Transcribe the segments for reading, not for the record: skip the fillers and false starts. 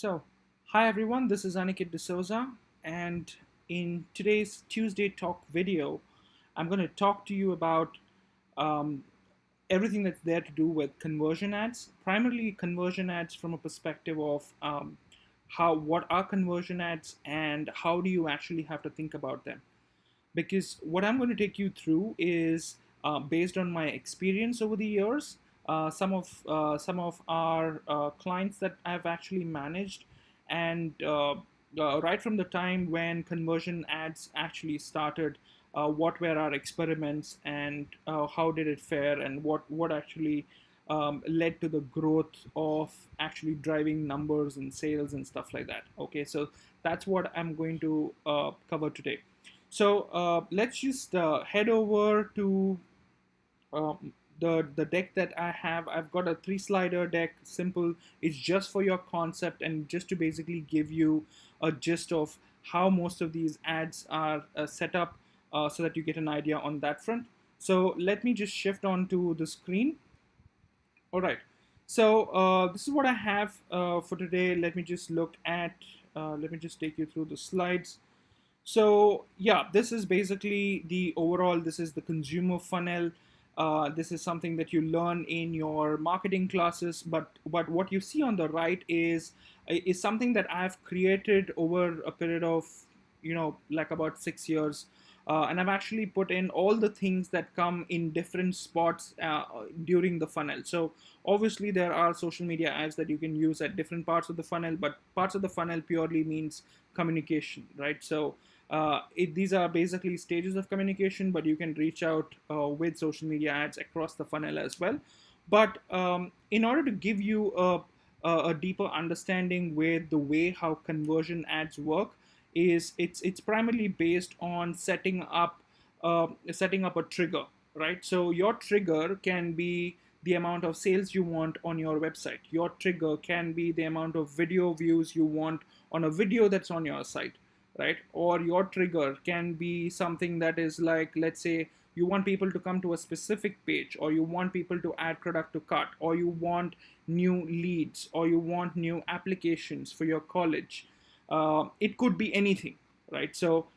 So, hi everyone, this is Aniket D'Souza, and in today's Tuesday Talk video, I'm going to talk to you about um, everything that's there to do with conversion ads, primarily conversion ads from a perspective of what are conversion ads and how do you actually have to think about them. Because what I'm going to take you through is based on my experience over the years. Some of our clients that I've actually managed, and right from the time when conversion ads actually started, what were our experiments and how did it fare, and what actually led to the growth of actually driving numbers and sales and stuff like that. Okay, so that's what I'm going to cover today. So let's just head over to the deck that I have. I've got a three slider deck, simple. It's just for your concept and just to basically give you a gist of how most of these ads are set up, so that you get an idea on that front. So let me just shift on to the screen. All right. So this is what I have for today. Let me just look at. Let me just take you through the slides. So yeah, this is basically the overall. This is the consumer funnel. This is something that you learn in your marketing classes. But what you see on the right is something that I've created over a period of like about 6 years. And I've actually put in all the things that come in different spots during the funnel. So obviously there are social media ads that you can use at different parts of the funnel, but parts of the funnel purely means communication, right? So these are basically stages of communication, but you can reach out with social media ads across the funnel as well. But in order to give you a deeper understanding with the way how conversion ads work, is it's primarily based on setting up a trigger, right? So your trigger can be the amount of sales you want on your website. Your trigger can be the amount of video views you want on a video that's on your site, right? Or your trigger can be something that is like, let's say you want people to come to a specific page, or you want people to add product to cart, or you want new leads, or you want new applications for your college. It could be anything, right? So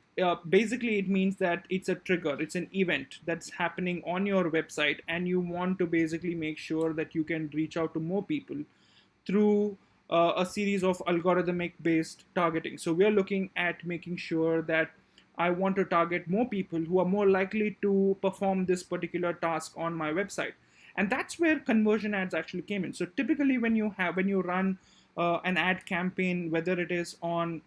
basically it means that it's a trigger, it's an event that's happening on your website, and you want to basically make sure that you can reach out to more people through a series of algorithmic based targeting. So we are looking at making sure that I want to target more people who are more likely to perform this particular task on my website. And that's where conversion ads actually came in. So typically when you run an ad campaign, whether it is on,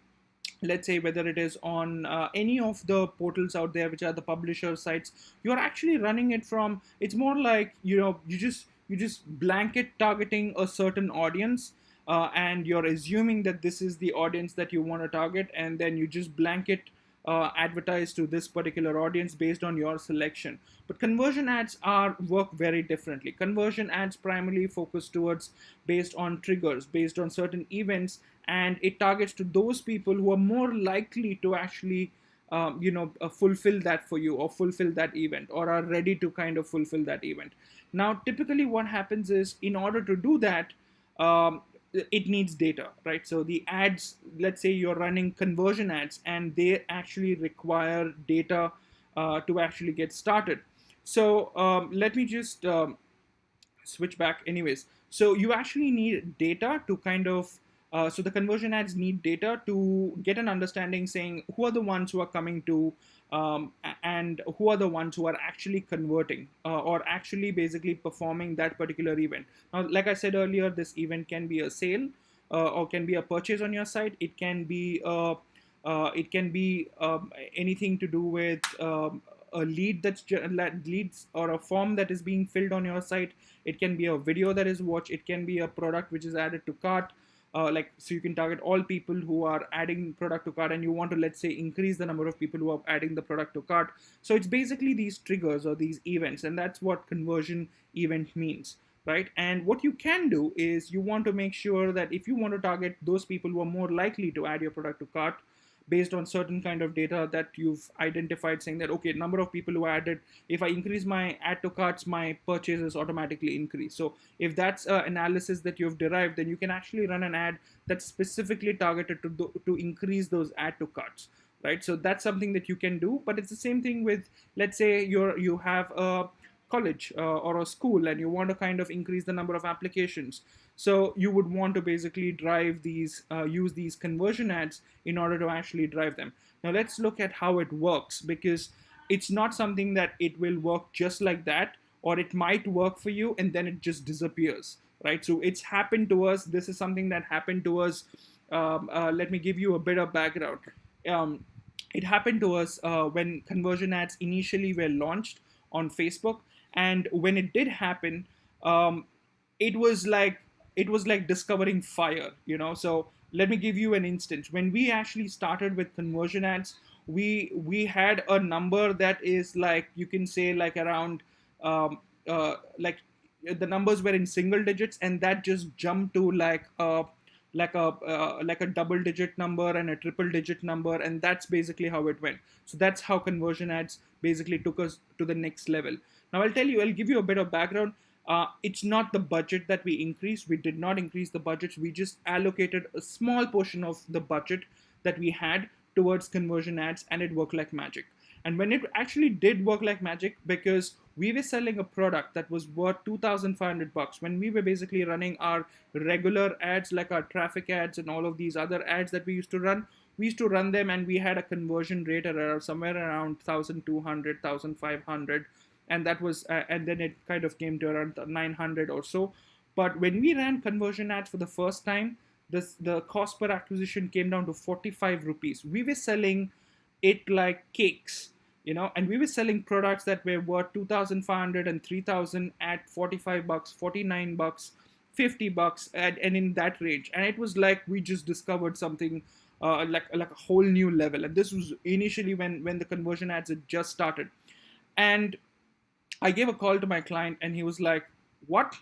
let's say, whether it is on any of the portals out there which are the publisher sites, you're actually running it from, it's more like, you just blanket targeting a certain audience, and you're assuming that this is the audience that you want to target, and then you just blanket advertise to this particular audience based on your selection. But conversion ads are work very differently. Conversion ads primarily focus towards based on triggers, based on certain events, and it targets to those people who are more likely to actually fulfill that for you, or fulfill that event, or are ready to kind of fulfill that event. Now typically what happens is, in order to do that, um, it needs data, right? So the ads, let's say you're running conversion ads, and they actually require data to actually get started. So let me just switch back anyways. So you actually need data to kind of so the conversion ads need data to get an understanding, saying who are the ones who are coming to, and who are the ones who are actually converting, or actually basically performing that particular event. Now, like I said earlier, this event can be a sale, or can be a purchase on your site. It can be anything to do with a lead leads, or a form that is being filled on your site. It can be a video that is watched. It can be a product which is added to cart. So you can target all people who are adding product to cart, and you want to, let's say, increase the number of people who are adding the product to cart. So it's basically these triggers or these events, and that's what conversion event means, right? And what you can do is, you want to make sure that if you want to target those people who are more likely to add your product to cart, based on certain kind of data that you've identified, saying that, okay, number of people who added, if I increase my add to carts, my purchases automatically increase. So if that's analysis that you've derived, then you can actually run an ad that's specifically targeted to increase those add to carts, right? So that's something that you can do. But it's the same thing with, let's say you have a college or a school, and you want to kind of increase the number of applications. So you would want to basically drive these, use these conversion ads in order to actually drive them. Now let's look at how it works, because it's not something that it will work just like that, or it might work for you and then it just disappears, right? So it's happened to us. This is something that happened to us. Let me give you a bit of background. Um, it happened to us when conversion ads initially were launched on Facebook, and when it did happen, um, it was like discovering fire, So let me give you an instance. When we actually started with conversion ads, we had a number that is, like, you can say, like around like the numbers were in single digits, and that just jumped to like a double digit number and a triple digit number, and that's basically how it went. So that's how conversion ads basically took us to the next level. Now I'll give you a bit of background. It's not the budget that we increased. We did not increase the budgets. We just allocated a small portion of the budget that we had towards conversion ads, and it worked like magic. And when it actually did work like magic, because we were selling a product that was worth $2,500 when we were basically running our regular ads, like our traffic ads and all of these other ads that we used to run. We used to run them, and we had a conversion rate around somewhere around 1,200, 1,500, and that was and then it kind of came to around 900 or so. But when we ran conversion ads for the first time, the cost per acquisition came down to 45 rupees. We were selling it like cakes, and we were selling products that were worth 2,500 and 3,000 at 45 bucks, 49 bucks, 50 bucks, and in that range. And it was like we just discovered something like a whole new level. And this was initially when the conversion ads had just started. And I gave a call to my client, and he was like, what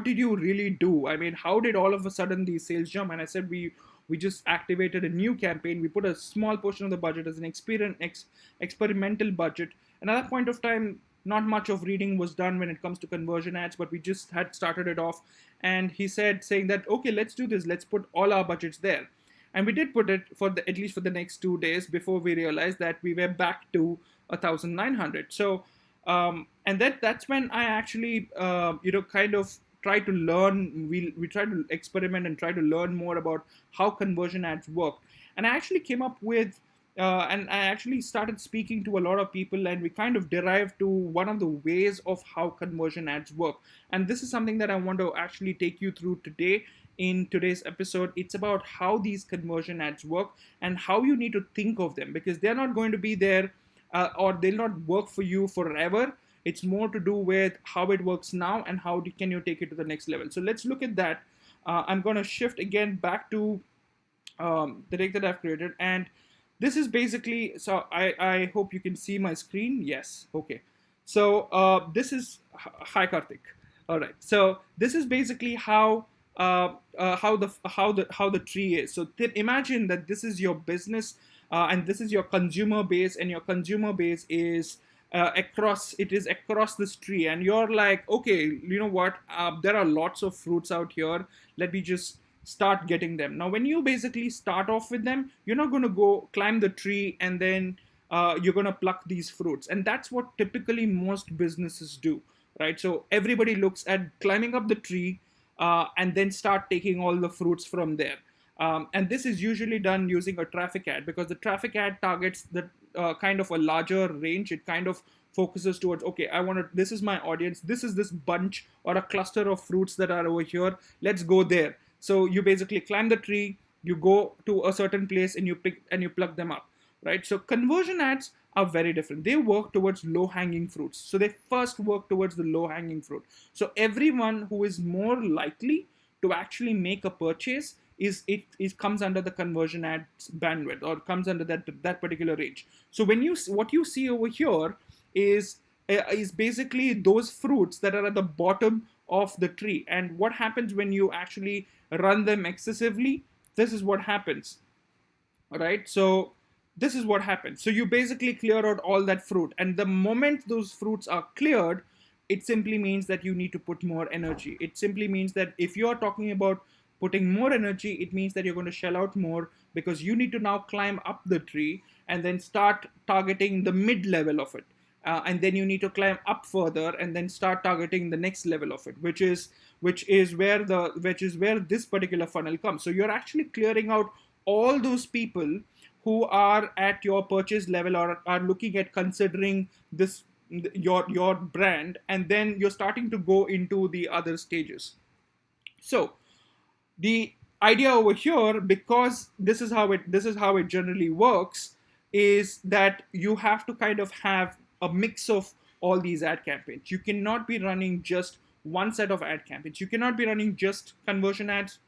did you really do? I mean, how did all of a sudden these sales jump? And I said, we just activated a new campaign. We put a small portion of the budget as an experimental budget. And at that point of time, not much of reading was done when it comes to conversion ads, but we just had started it off. And he saying that, okay, let's do this. Let's put all our budgets there. And we did put it at least for the next 2 days before we realized that we were back to 1,900. So, and that's when I actually, kind of try to learn. We try to experiment and try to learn more about how conversion ads work. And I actually came up with, and I actually started speaking to a lot of people, and we kind of derived to one of the ways of how conversion ads work. And this is something that I want to actually take you through today. In today's episode, it's about how these conversion ads work and how you need to think of them, because they're not going to be there or they'll not work for you forever. It's more to do with how it works now and how can you take it to the next level. So let's look at that. I'm going to shift again back to the deck that I've created. And this is basically, so I hope you can see my screen. Yes. Okay. So this is, hi Karthik. All right. So this is basically how the tree is. So imagine that this is your business and this is your consumer base, and your consumer base is across this tree, and you're like, okay, you know what, there are lots of fruits out here, let me just start getting them. Now when you basically start off with them, you're not going to go climb the tree and then you're going to pluck these fruits. And that's what typically most businesses do, right? So everybody looks at climbing up the tree and then start taking all the fruits from there. And this is usually done using a traffic ad, because the traffic ad targets the kind of a larger range. It kind of focuses towards, okay, this is my audience, this is this bunch or a cluster of fruits that are over here, let's go there. So you basically climb the tree, you go to a certain place, and you pluck them up, right? So conversion ads are very different. They work towards low-hanging fruits. So they first work towards the low-hanging fruit. So everyone who is more likely to actually make a purchase it comes under the conversion ads bandwidth, or comes under that particular range. So what you see over here is basically those fruits that are at the bottom of the tree. And what happens when you actually run them excessively? This is what happens. right? So this is what happens. So you basically clear out all that fruit, and the moment those fruits are cleared, it simply means that you need to put more energy. It simply means that if you're talking about putting more energy, it means that you're going to shell out more, because you need to now climb up the tree and then start targeting the mid level of it. And then you need to climb up further and then start targeting the next level of it, which is where this particular funnel comes. So you're actually clearing out all those people who are at your purchase level or are looking at considering this, your brand, and then you're starting to go into the other stages. So the idea over here, because this is how it generally works, is that you have to kind of have a mix of all these ad campaigns. You cannot be running just one set of ad campaigns. You cannot be running just conversion ads.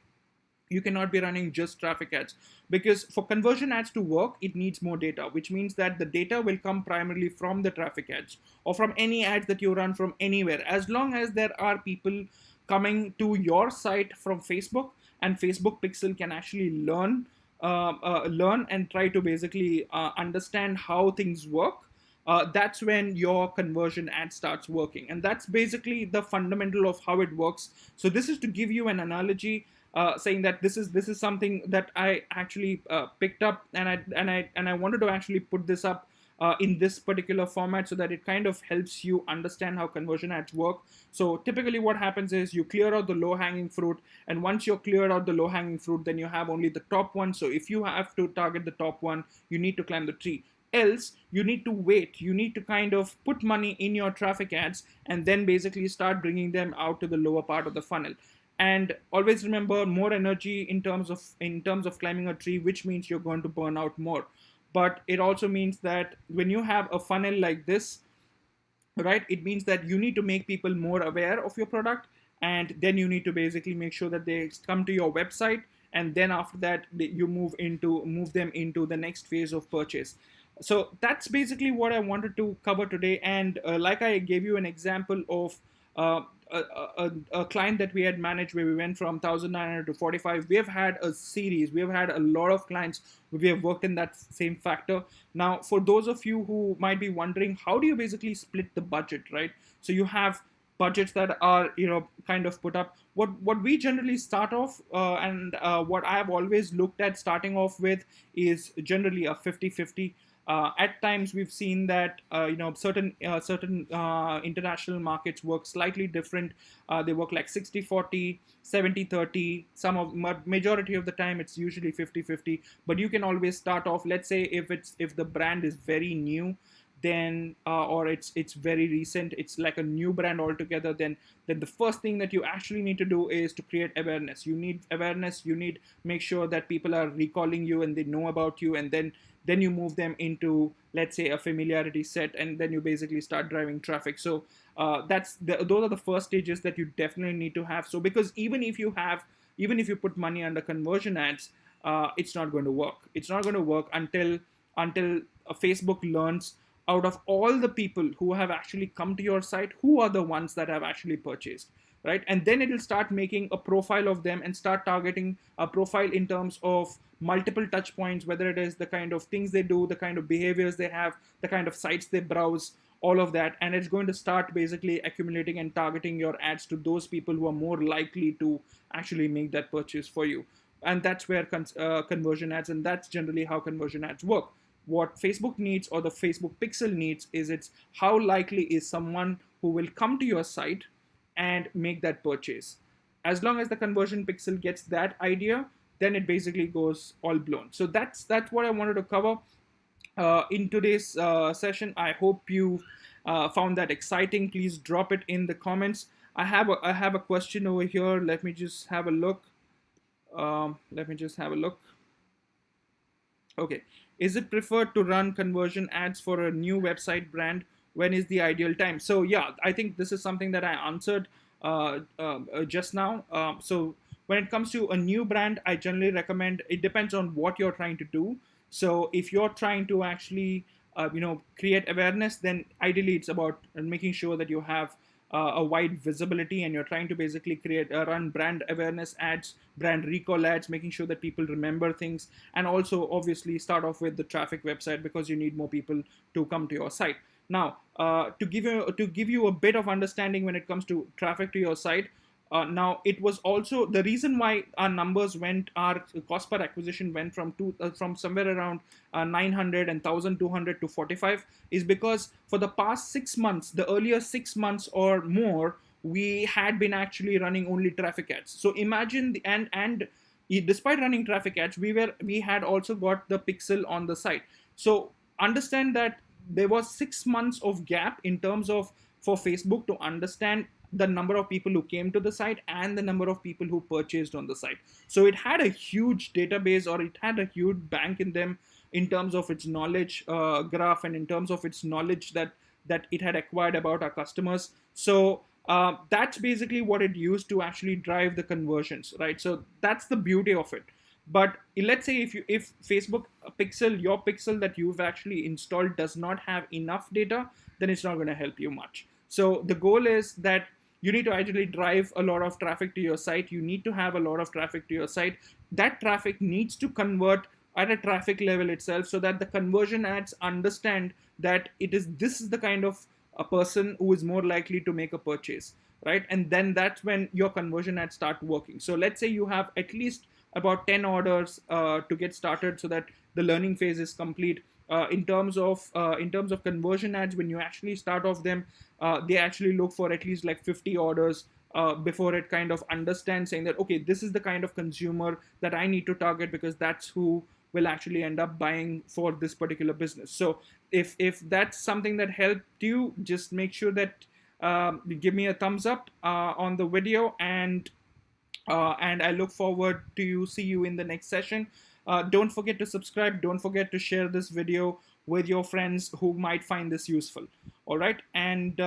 You cannot be running just traffic ads, because for conversion ads to work, it needs more data, which means that the data will come primarily from the traffic ads or from any ads that you run from anywhere. As long as there are people coming to your site from Facebook, and Facebook Pixel can actually learn and try to basically understand how things work, that's when your conversion ad starts working. And that's basically the fundamental of how it works. So this is to give you an analogy, saying that this is something that I actually picked up, and I wanted to actually put this up in this particular format, so that it kind of helps you understand how conversion ads work. So typically what happens is you clear out the low hanging fruit, and once you're cleared out the low hanging fruit, then you have only the top one. So if you have to target the top one, you need to climb the tree. Else you need to wait, you need to kind of put money in your traffic ads and then basically start bringing them out to the lower part of the funnel. And always remember, more energy in terms of climbing a tree, which means you're going to burn out more. But it also means that when you have a funnel like this, right, it means that you need to make people more aware of your product, and then you need to basically make sure that they come to your website, and then after that you move them into the next phase of purchase. So that's basically what I wanted to cover today. And like I gave you an example of uh, a client that we had managed, where we went from 1900 to 45. We have had a series, we have had a lot of clients where we have worked in that same factor. Now for those of you who might be wondering, how do you basically split the budget, right? So you have budgets that are, kind of put up. What we generally start off, and what I have always looked at starting off with, is generally a 50-50. At times we've seen that certain international markets work slightly different. They work like 60-40, 70-30. Majority of the time it's usually 50-50. But you can always start off, let's say if the brand is very new, then or it's very recent, it's like a new brand altogether, then the first thing that you actually need to do is to create awareness. You need awareness, you need make sure that people are recalling you and they know about you, and then you move them into, let's say, a familiarity set, and then you basically start driving traffic. So those are the first stages that you definitely need to have. So because even if you put money under conversion ads, it's not going to work. It's not going to work until Facebook learns, out of all the people who have actually come to your site, who are the ones that have actually purchased, right? And then it will start making a profile of them and start targeting a profile in terms of multiple touch points, whether it is the kind of things they do, the kind of behaviors they have, the kind of sites they browse, all of that. And it's going to start basically accumulating and targeting your ads to those people who are more likely to actually make that purchase for you. And that's where conversion ads, and that's generally how conversion ads work. What Facebook needs, or the Facebook Pixel needs, is it's how likely is someone who will come to your site and make that purchase. As long as the conversion pixel gets that idea, then it basically goes all blown. So that's what I wanted to cover in today's session. I hope you found that exciting. Please drop it in the comments. I have a question over here. Let me just have a look. Okay. Is it preferred to run conversion ads for a new website brand? When is the ideal time? So yeah, I think this is something that I answered just now. So when it comes to a new brand, I generally recommend, it depends on what you're trying to do. So if you're trying to actually create awareness, then ideally it's about making sure that you have a wide visibility, and you're trying to basically create run brand awareness ads, brand recall ads, making sure that people remember things, and also obviously start off with the traffic website because you need more people to come to your site. Now, to give you a bit of understanding when it comes to traffic to your site, now it was also the reason why our cost per acquisition went from somewhere around 900 and 1200 to 45, is because for the past 6 months, the earlier 6 months or more, we had been actually running only traffic ads. So imagine despite running traffic ads, we had also got the pixel on the site. So understand that there was 6 months of gap in terms of for Facebook to understand the number of people who came to the site and the number of people who purchased on the site. So it had a huge database, or it had a huge bank in them in terms of its knowledge graph, and in terms of its knowledge that it had acquired about our customers. So that's basically what it used to actually drive the conversions, right? So that's the beauty of it. But let's say if Facebook pixel, your pixel that you've actually installed, does not have enough data, then it's not going to help you much. So the goal is that you need to actually drive a lot of traffic to your site. You need to have a lot of traffic to your site. That traffic needs to convert at a traffic level itself, so that the conversion ads understand that this is the kind of a person who is more likely to make a purchase, right? And then that's when your conversion ads start working. So let's say you have at least about 10 orders to get started, so that the learning phase is complete. In terms of conversion ads, when you actually start off them, they actually look for at least like 50 orders before it kind of understands, saying that okay, this is the kind of consumer that I need to target, because that's who will actually end up buying for this particular business. So if that's something that helped you, just make sure that you give me a thumbs up on the video, and I look forward to see you in the next session. Don't forget to subscribe. Don't forget to share this video with your friends who might find this useful. All right, and